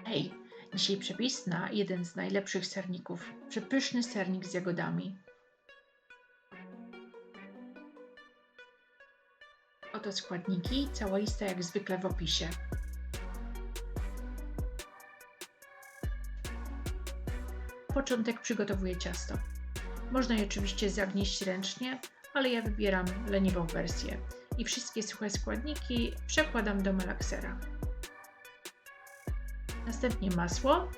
Hej, dzisiaj przepis na jeden z najlepszych serników. Przepyszny sernik z jagodami. Oto składniki, cała lista jak zwykle w opisie. Na początek przygotowuję ciasto. Można je oczywiście zagnieść ręcznie, ale ja wybieram leniwą wersję. I wszystkie suche składniki przekładam do melaksera. Następnie masło.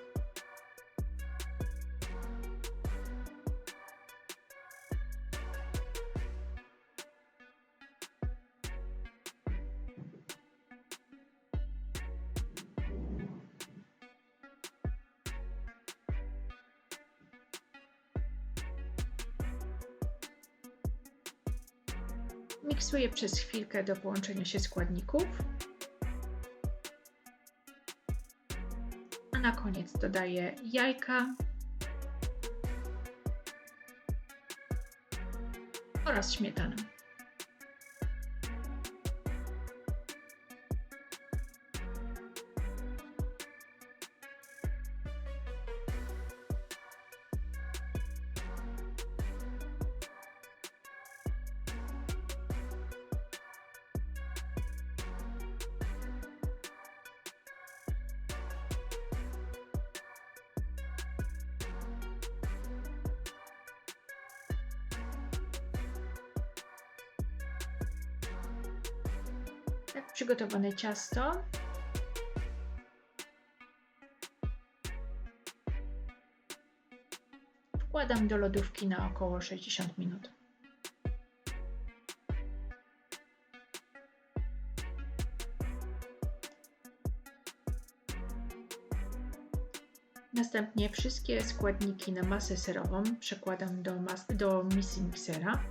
Miksuję przez chwilkę do połączenia się składników. A na koniec dodaję jajka oraz śmietanę. Tak przygotowane ciasto wkładam do lodówki na około 60 minut. Następnie wszystkie składniki na masę serową przekładam do misy miksera.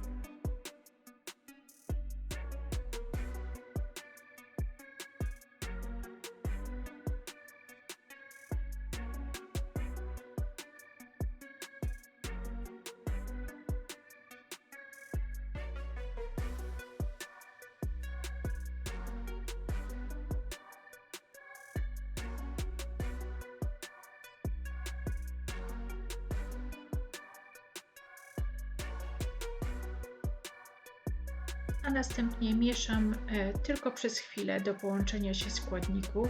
A następnie mieszam tylko przez chwilę do połączenia się składników,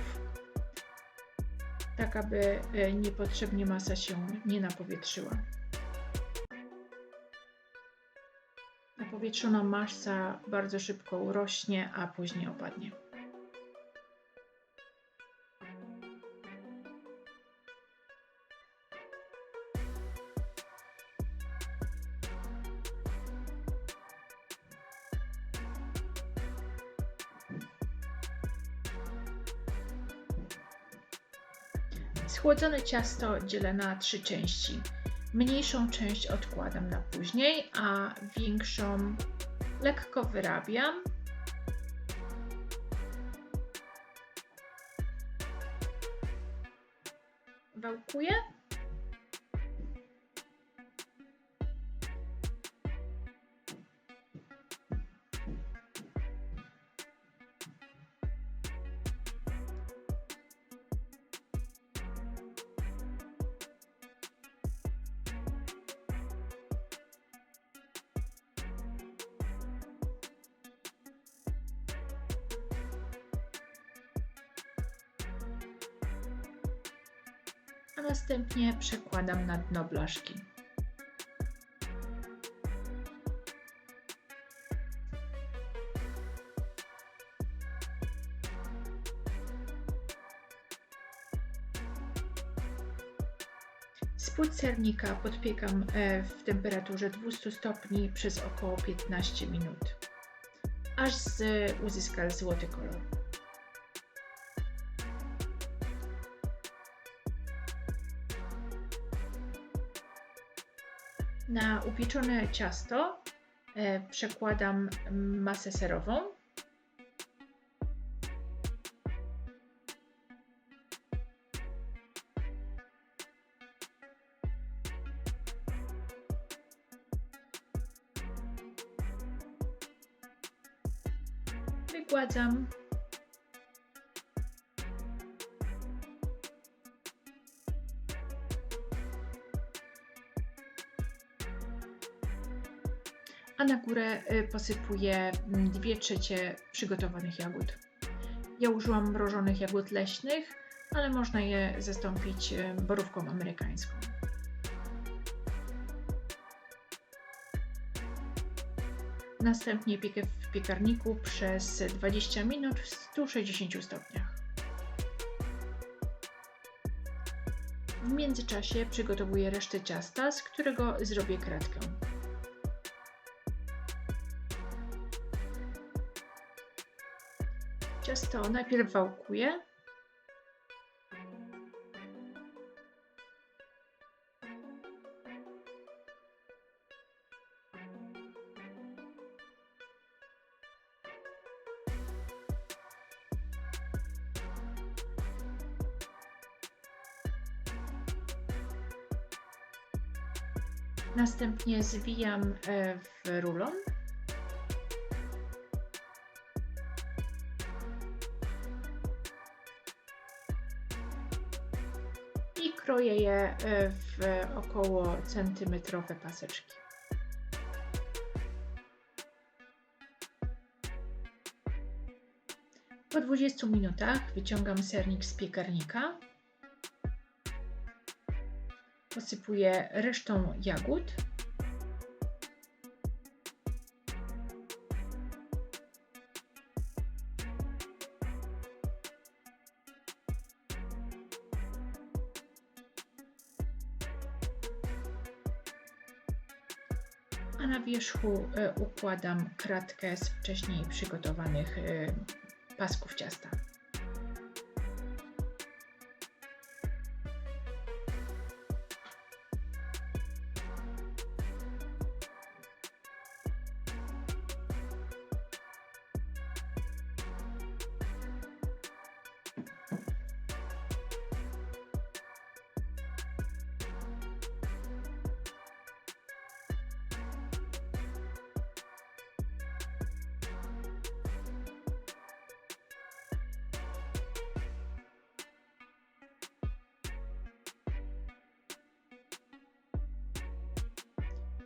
tak aby niepotrzebnie masa się nie napowietrzyła. Napowietrzona masa bardzo szybko urośnie, a później opadnie. Schłodzone ciasto dzielę na 3 części. Mniejszą część odkładam na później, a większą lekko wyrabiam. Wałkuję. A następnie przekładam na dno blaszki. Spód sernika podpiekam w temperaturze 200 stopni przez około 15 minut, aż uzyska złoty kolor. Na upieczone ciasto przekładam masę serową. Wygładzam a na górę posypuję 2/3 przygotowanych jagód. Ja użyłam mrożonych jagód leśnych, ale można je zastąpić borówką amerykańską. Następnie piekę w piekarniku przez 20 minut w 160 stopniach. W międzyczasie przygotowuję resztę ciasta, z którego zrobię kratkę. Ciasto najpierw wałkuję. Następnie zwijam w rulon. I kroję je w około centymetrowe paseczki. Po 20 minutach wyciągam sernik z piekarnika. Posypuję resztą jagód. A na wierzchu układam kratkę z wcześniej przygotowanych pasków ciasta.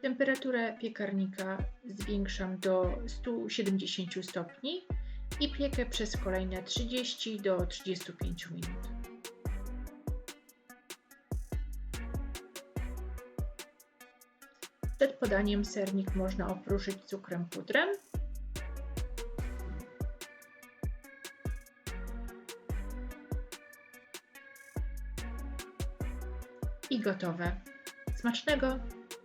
Temperaturę piekarnika zwiększam do 170 stopni i piekę przez kolejne 30 do 35 minut. Przed podaniem sernik można opruszyć cukrem pudrem. I gotowe. Smacznego!